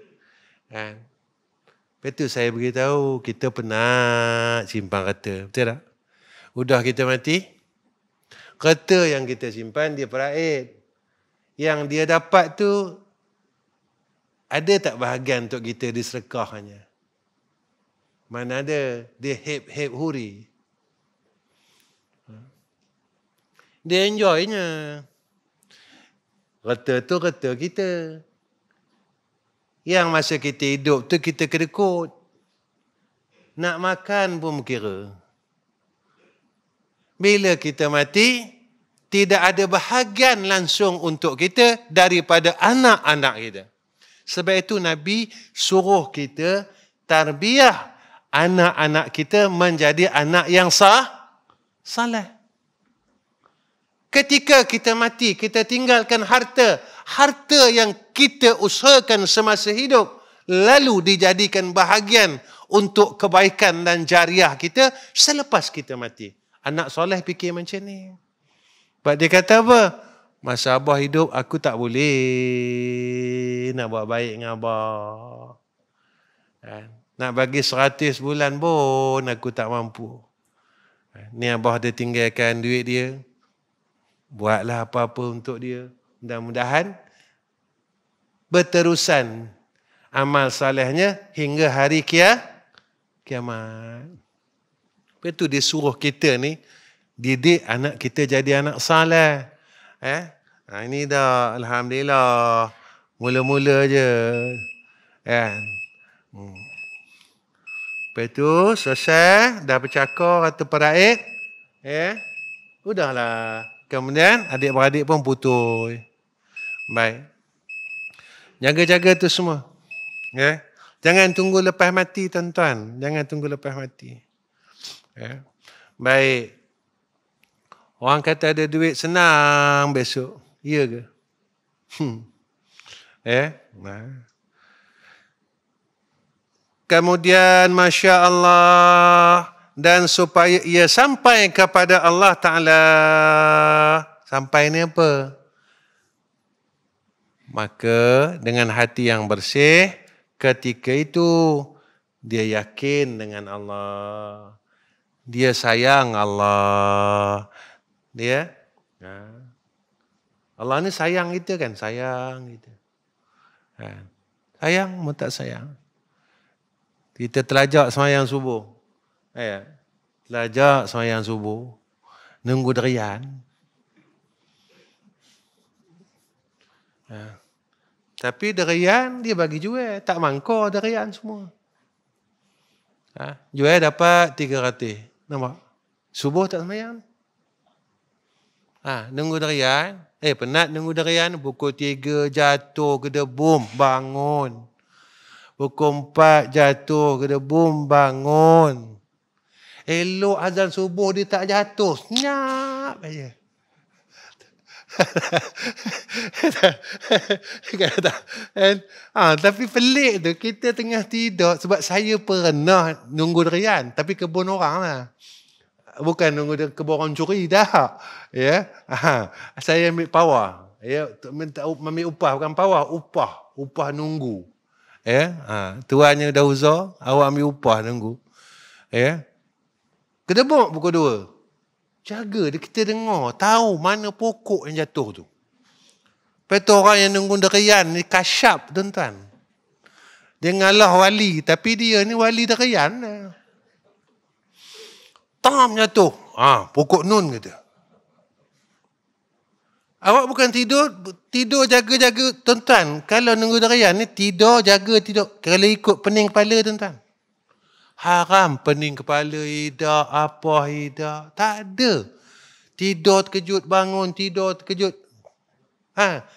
A: Lepas itu saya beritahu, kita penat simpan kereta. Betul tak? Udah kita mati, kereta yang kita simpan dia peraid. Yang dia dapat tu, ada tak bahagian untuk kita disedekahkannya? Mana ada, dia hip huri. Dia enjoynya. Kereta tu kereta kita. Yang masa kita hidup tu kita kedekut. Nak makan pun kira. Bila kita mati, tidak ada bahagian langsung untuk kita daripada anak-anak kita. Sebab itu Nabi suruh kita tarbiyah anak-anak kita menjadi anak yang saleh. Ketika kita mati, kita tinggalkan harta yang kita usahakan semasa hidup, lalu dijadikan bahagian untuk kebaikan dan jariah kita selepas kita mati. Anak soleh fikir macam ni. Sebab dia kata apa? Masa Abah hidup, aku tak boleh nak buat baik dengan Abah. Nak bagi 100 bulan pun aku tak mampu. Ni Abah dia tinggalkan duit dia. Buatlah apa-apa untuk dia. Mudah-mudahan berterusan amal salehnya hingga hari kiamat. Lepas tu dia suruh kita ni didik anak kita jadi anak saleh. Ini dah alhamdulillah. Mula-mula je. Lepas tu selesai, dah bercakap kata peraik. Udahlah. Kemudian adik-beradik pun putus. Baik. Jaga-jaga tu semua. Jangan tunggu lepas mati, tuan-tuan. Jangan tunggu lepas mati. Baik. Orang kata ada duit senang besok. Ya ke? Kemudian Masya Allah, dan supaya ia sampai kepada Allah Ta'ala. Sampai ni apa? Maka dengan hati yang bersih, ketika itu dia yakin dengan Allah. Dia sayang Allah. Allah ni sayang kita kan? Sayang kita. Sayang mau tak sayang? Kita telajak sembahyang subuh. Telajak sembahyang subuh. Nunggu derian. Tapi derian dia bagi jual. Tak mangkor derian semua. Jual dapat 300. Nampak? Subuh tak sembahyang. Nunggu derian. Penat nunggu derian. Pukul 3 jatuh ke debum. Bangun. Pukul 4 jatuh ke debum. Bangun. Elok azan subuh dia tak jatuh. Senyap aja. Tapi pelik tu, kita tengah tidur. Sebab saya pernah nunggu derian. Tapi kebun orang lah. Bukan nunggu kebun orang curi dah. Saya ambil pawah. Ambil upah. Bukan pawah. Upah nunggu. Tuannya dah uzur. Awak ambil upah nunggu. Kedebuk pukul 2. Jaga dia, kita dengar. Tahu mana pokok yang jatuh tu. Lepas tu orang yang nunggu derian ni kasyap, tuan-tuan. Dia ngalah wali. Tapi dia ni wali derian. Tam jatuh. Pokok nun kata. Awak bukan tidur jaga-jaga. Tuan-tuan, kalau nunggu derian ni, tidur. Kalau ikut pening kepala, tuan-tuan. Haram pening kepala, hidak, apa hidak. Tak ada. Tidur terkejut, bangun, tidur terkejut.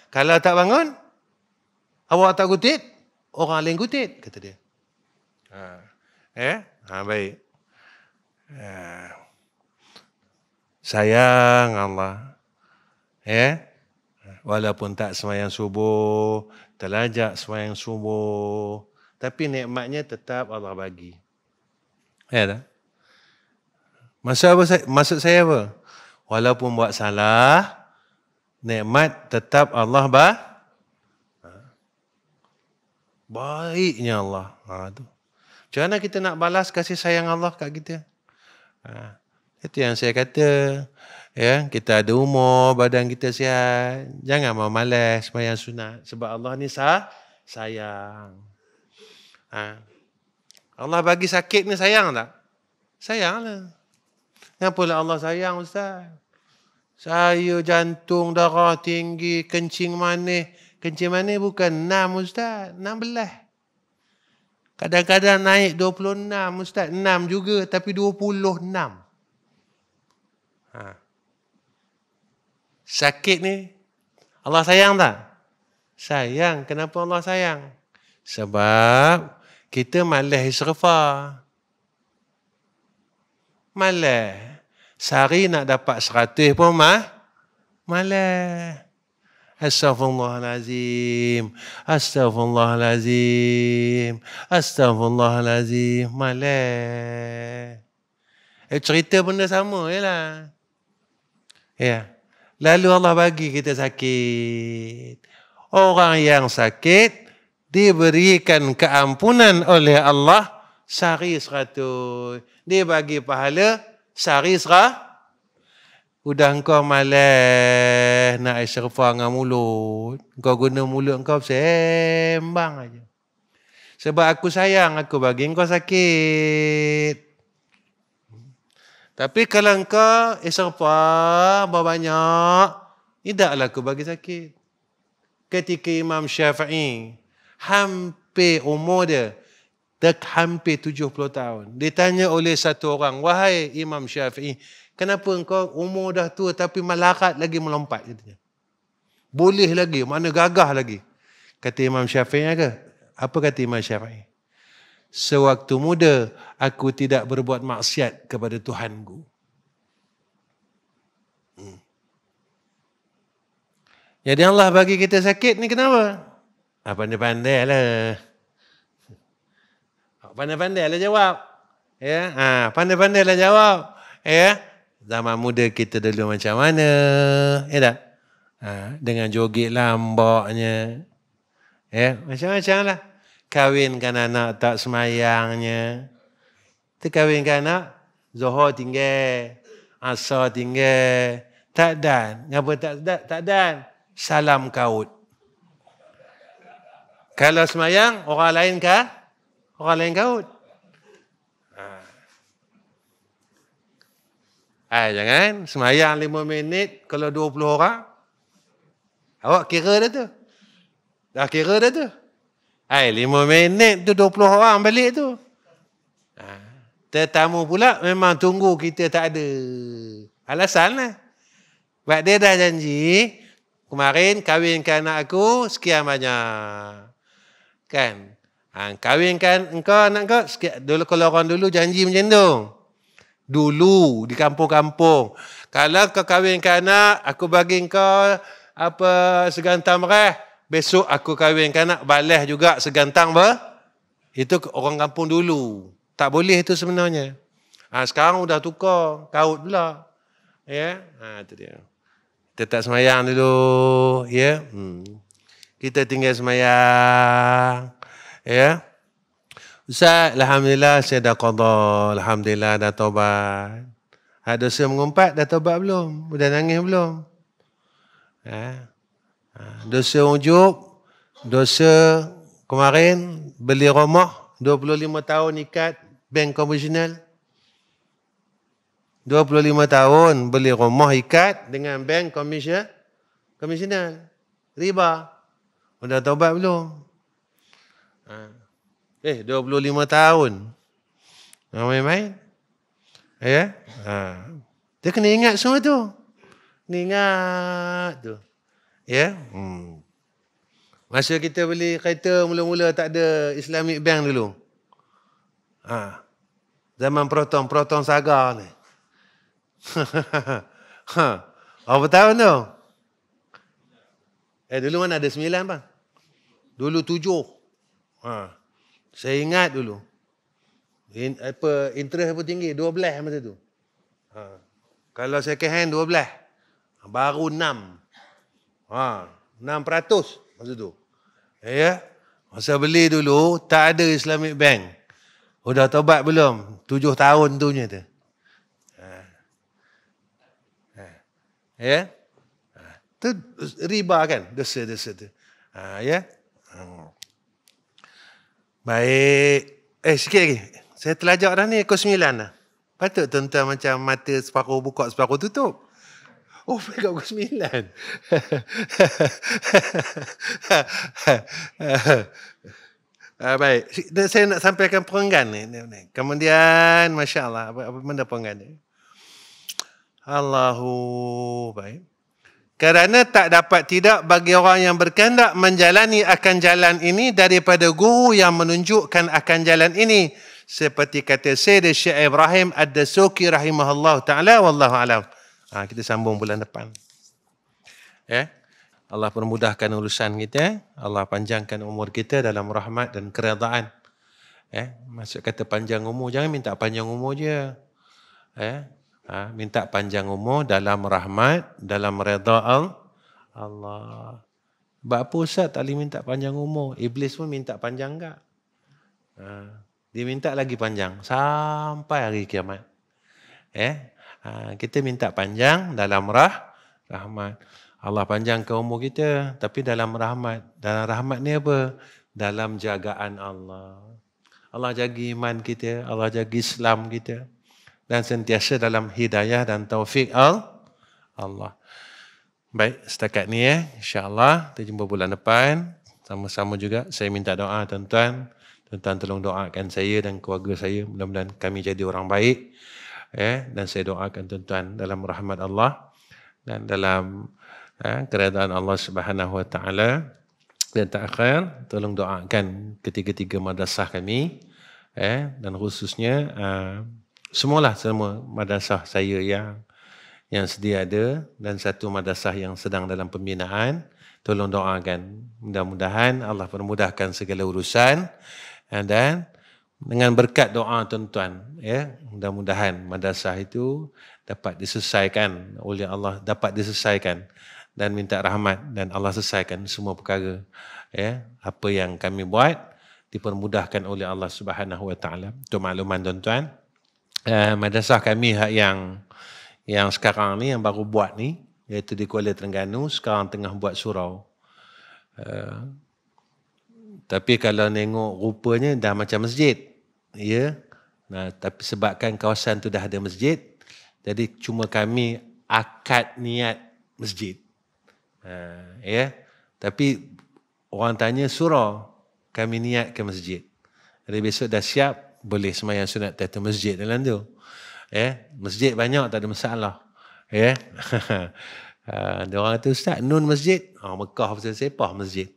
A: Kalau tak bangun, awak tak gutit, orang lain gutit, kata dia. Baik. Sayang Allah. Walaupun tak sembahyang subuh, telajak sembahyang subuh, tapi nikmatnya tetap Allah bagi. Tak? Maksud saya apa? Walaupun buat salah, nikmat tetap Allah baiknya Allah. Tu. Macam mana kita nak balas kasih sayang Allah kat kita? Itu yang saya kata. Kita ada umur, badan kita sihat. Jangan malas sembahyang sunat. Sebab Allah ni sayang. Allah bagi sakit ni sayang tak? Sayang lah. Kenapa Allah sayang, Ustaz? Saya jantung, darah tinggi, kencing manis. Kencing manis bukan 6, Ustaz. 16. Kadang-kadang naik 26, Ustaz. 6 juga, tapi 26. Sakit ni, Allah sayang tak? Sayang. Kenapa Allah sayang? Sebab kita malas israfah. Malas. Sehari nak dapat 100 pun malas. Astaghfirullahalazim. Astaghfirullahalazim. Astaghfirullahalazim. Malas. Cerita benda sama je lah. Lalu Allah bagi kita sakit. Orang yang sakit diberikan keampunan oleh Allah sehari 100. Dia bagi pahala sehari 100. Udah engkau malas nak istighfar dengan mulut. Engkau guna mulut engkau sembang aja. Sebab aku sayang, aku bagi engkau sakit. Tapi kalau engkau istighfar banyak, tidaklah aku bagi sakit. Ketika Imam Syafi'i hampir umur dia hampir 70 tahun. Ditanya oleh satu orang, wahai Imam Syafi'i, kenapa engkau umur dah tua tapi malakat lagi melompat? Katanya. Boleh lagi, mana gagah lagi. Kata Imam Syafi'i ke? Apa kata Imam Syafi'i? Sewaktu muda, aku tidak berbuat maksiat kepada Tuhanku. Jadi Allah bagi kita sakit ni kenapa? Pandai-pandai lah. Pandai-pandai lah jawab. Ya, pandai-pandai lah jawab. Ya, zaman muda kita dulu macam mana? Ya tak? Dengan joget lambaknya. Ya, macam-macam lah. Kawinkan anak tak semayangnya. Terkawinkan anak, Zuhur tinggal, Asar tinggal. Tak dan. Ngapa tak dan? Salam kaut. Kalau semayang, orang lain kah? Orang lain kaut. Jangan semayang 5 minit kalau 20 orang. Awak kira dah tu. Dah kira dah tu. 5 minit tu 20 orang balik tu. Tetamu pula memang tunggu kita tak ada. Alasan lah. Sebab dia dah janji, kemarin kahwinkan anak aku sekian banyak. Kan? Kahwinkan engkau anak kau sekian. Dulu kalau orang dulu janji macam tu. Dulu di kampung-kampung. Kalau kau kahwinkan anak, aku bagi engkau segantang merah. Besok aku kahwinkan anak, balas juga segantang Itu orang kampung dulu. Tak boleh itu sebenarnya. Sekarang sudah tukar. Kaut pula. Ya. Itu dia. Kita tak semayang dulu. Ya. Kita tinggal semayang. Ya. Ustaz, Alhamdulillah saya dah qada. Alhamdulillah dah taubat. Dosa mengumpat dah taubat belum? Dah nangis belum? Dosa ujub. Dosa kemarin beli rumah 25 tahun ikat bank konvensional. 25 tahun beli rumah ikat dengan bank konvensional. Riba. Dah taubat belum? 25 tahun. Main-main. Ya? Dia kena ingat semua tu. Ingat tu. Ya? Masa kita beli kereta mula-mula tak ada Islamic Bank dulu. Zaman Proton Saga ni. Berapa tahun tu? Dulu mana ada 9 bang? Dulu 7. Saya ingat dulu. Interest apa tinggi? 12 masa tu. Kalau second hand 12. Baru 6. 6% masa tu. Ya. Masa beli dulu tak ada Islamic Bank. Sudah taubat belum? 7 tahun tu nya tu. Ya. Tu riba kan? Dosa tu. Ya. Baik. Sikit lagi. Saya terlajak dah ni, ekor 9 dah. Patut tuan-tuan macam mata separuh buka, separuh tutup. Pegang ekor 9. Baik. Saya nak sampaikan perenggan ni. Kemudian, Masya Allah. Apa benda perenggan ni? Allahu baik. Kerana tak dapat tidak bagi orang yang berkehendak menjalani akan jalan ini daripada guru yang menunjukkan akan jalan ini. Seperti kata Sayyid Syekh Ibrahim Ad-Dasuki rahimahullah ta'ala wallahu alam. Kita sambung bulan depan. Ya. Allah permudahkan urusan kita. Allah panjangkan umur kita dalam rahmat dan keredaan. Maksud kata panjang umur, jangan minta panjang umur je. minta panjang umur dalam rahmat, dalam redha Allah. Sebab apa Ustaz tak boleh minta panjang umur? Iblis pun minta panjang enggak? Dia minta lagi panjang sampai hari kiamat. Kita minta panjang dalam rahmat. Allah panjangkan umur kita, tapi dalam rahmat. Dalam rahmat ni apa? Dalam jagaan Allah. Allah jaga iman kita, Allah jaga Islam kita. Dan sentiasa dalam hidayah dan taufik Allah. Baik, setakat ni insya-Allah kita jumpa bulan depan. Sama-sama juga saya minta doa tuan-tuan. Tuan-tuan tolong doakan saya dan keluarga saya, mudah-mudahan kami jadi orang baik. Dan saya doakan tuan-tuan dalam rahmat Allah dan dalam keredaan Allah Subhanahu Wa Taala. Dan terakhir, tolong doakan ketiga-tiga madrasah kami, dan khususnya semua madrasah saya yang sedia ada dan satu madrasah yang sedang dalam pembinaan. Tolong doakan, mudah-mudahan Allah permudahkan segala urusan, dan dengan berkat doa tuan-tuan, mudah-mudahan madrasah itu dapat diselesaikan oleh Allah, dapat diselesaikan dan minta rahmat dan Allah selesaikan semua perkara. Apa yang kami buat dipermudahkan oleh Allah Subhanahu Wa Taala. Untuk makluman tuan-tuan, madrasah kami yang sekarang ni, yang baru buat ni, iaitu di Kuala Terengganu, sekarang tengah buat surau. Tapi kalau tengok rupanya dah macam masjid. Tapi sebabkan kawasan tu dah ada masjid, jadi cuma kami akad niat masjid. Tapi orang tanya surau, kami niat ke masjid. Jadi besok dah siap, boleh sembahyang sunat atas masjid dalam tu. Masjid banyak, tak ada masalah. Dia orang kata, Ustaz, nun masjid. Mekah pasal sepah masjid.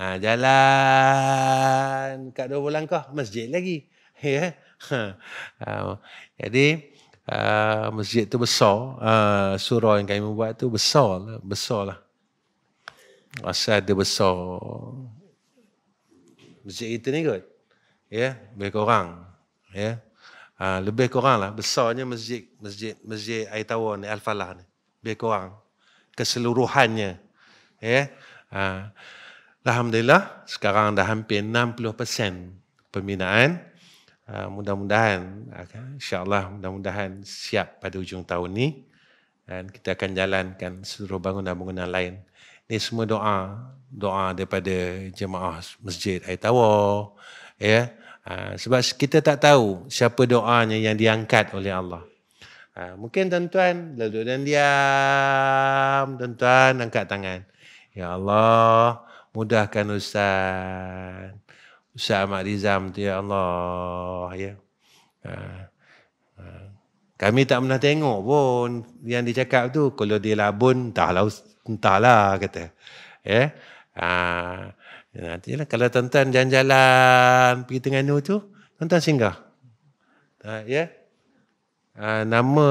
A: Jalan kat 20 langkah, masjid lagi. Jadi, masjid tu besar. Surau yang kami buat tu besar lah. Asal ada besar. Masjid itu ni kot. Lebih kurang. Lebih kurang lah. Besarnya masjid Air Tawar ni, Al-Falah ni. Lebih kurang. Keseluruhannya. Alhamdulillah, sekarang dah hampir 60% pembinaan. Mudah-mudahan, insya-Allah, mudah-mudahan siap pada hujung tahun ni. Dan kita akan jalankan seluruh bangunan-bangunan lain. Ini semua doa daripada jemaah Masjid Air Tawar. Sebab kita tak tahu siapa doanya yang diangkat oleh Allah. Mungkin tuan-tuan duduk dan diam, tuan-tuan angkat tangan. Ya Allah, mudahkan Ustaz Ahmad Rizam tu, ya Allah. Kami tak pernah tengok pun yang dicakap tu. Kalau dia labun, entahlah kata. Nantilah kalau tuan-tuan jalan-jalan pergi Terengganu tu, tuan-tuan singgah. Nama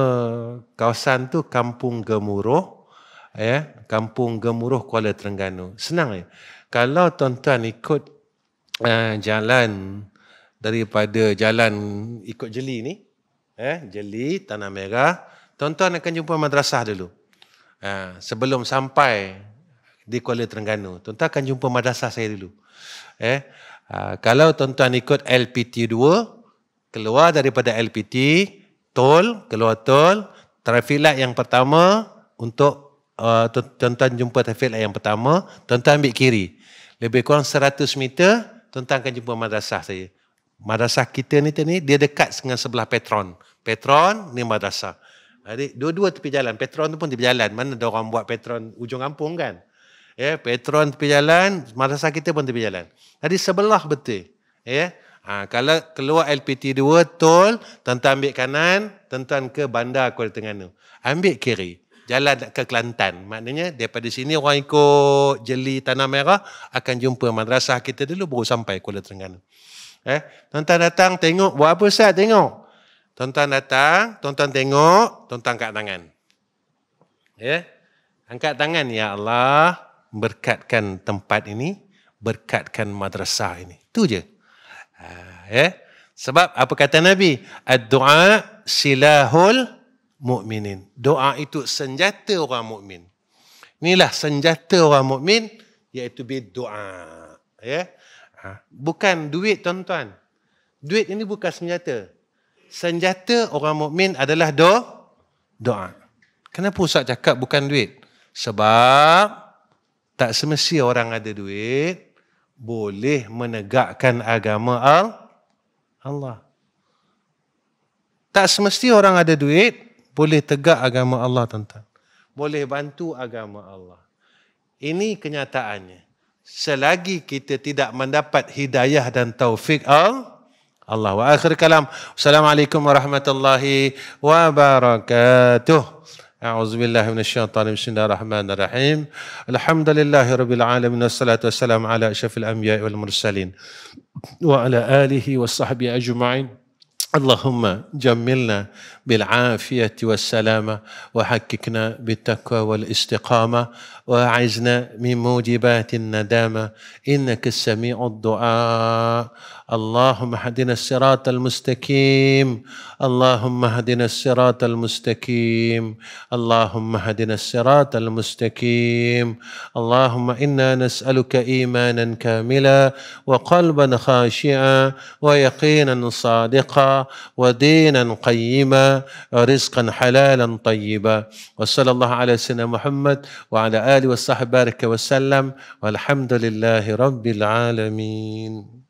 A: kawasan tu Kampung Gemuruh. Kampung Gemuruh, Kuala Terengganu. Senang. Kalau tuan-tuan ikut jalan daripada jalan ikut Jeli ni, Jeli, Tanah Merah, tuan-tuan akan jumpa madrasah dulu. Sebelum sampai di Kuala Terengganu, tuan-tuan akan jumpa madrasah saya dulu. Kalau tuan-tuan ikut LPT 2, keluar daripada LPT, keluar tol, traffic light yang pertama, untuk tuan-tuan jumpa traffic light yang pertama, tuan-tuan ambil kiri. Lebih kurang 100 meter, tuan-tuan akan jumpa madrasah saya. Madrasah kita ni dia dekat dengan sebelah Petron. Petron ni madrasah. Jadi dua-dua tepi jalan. Petron tu pun tepi jalan. Mana ada orang buat Petron ujung kampung kan? Petron tepi jalan, madrasah kita pun tepi jalan. Jadi sebelah betul. Kalau keluar LPT 2 tol, tuan-tuan ambil kanan, tuan-tuan ke Bandar Kuala Terengganu. Ambil kiri, jalan ke Kelantan. Maknanya daripada sini orang ikut Jeli Tanah Merah akan jumpa madrasah kita dulu, baru sampai Kuala Terengganu. Tuan-tuan datang tengok, buat apa Ustaz? Tengok. Tuan-tuan datang, tuan-tuan tengok, tuan-tuan angkat tangan. Angkat tangan, ya Allah, berkatkan tempat ini, berkatkan madrasah ini. Itu je. Sebab apa kata Nabi? Ad-du'a silahul mu'minin. Doa itu senjata orang mukmin. Inilah senjata orang mukmin, iaitu berdoa. Ya? Bukan duit, tuan-tuan. Duit ini bukan senjata. Senjata orang mukmin adalah doa. Kenapa Ustaz cakap bukan duit? Sebab tak semesti orang ada duit boleh menegakkan agama Allah. Tak semesti orang ada duit boleh tegak agama Allah, tuan-tuan. Boleh bantu agama Allah. Ini kenyataannya. Selagi kita tidak mendapat hidayah dan taufik Allah. Wa akhir kalam. Assalamualaikum warahmatullahi wabarakatuh. أعوذ بالله من الشيطان بسم الله الرحمن الرحيم الحمد لله رب العالمين والصلاة والسلام على أشرف الأنبياء والمرسلين وعلى آله وصحبه أجمعين اللهم جملنا بالعافية والسلامة وحققنا بالتقوى والاستقامة وأعزنا من موجبات الندامة إنك السميع الدعاء اللهم اهدنا الصراط المستقيم اللهم اهدنا الصراط المستقيم اللهم اهدنا الصراط المستقيم اللهم إنا نسألك إيمانا كاملا وقلبا خاشعا ويقينا صادقا ودينا قيما ورزقا حلالا طيبا وصلى الله على سيدنا محمد وعلى آله وصحبه بارك وسلم والحمد لله رب العالمين.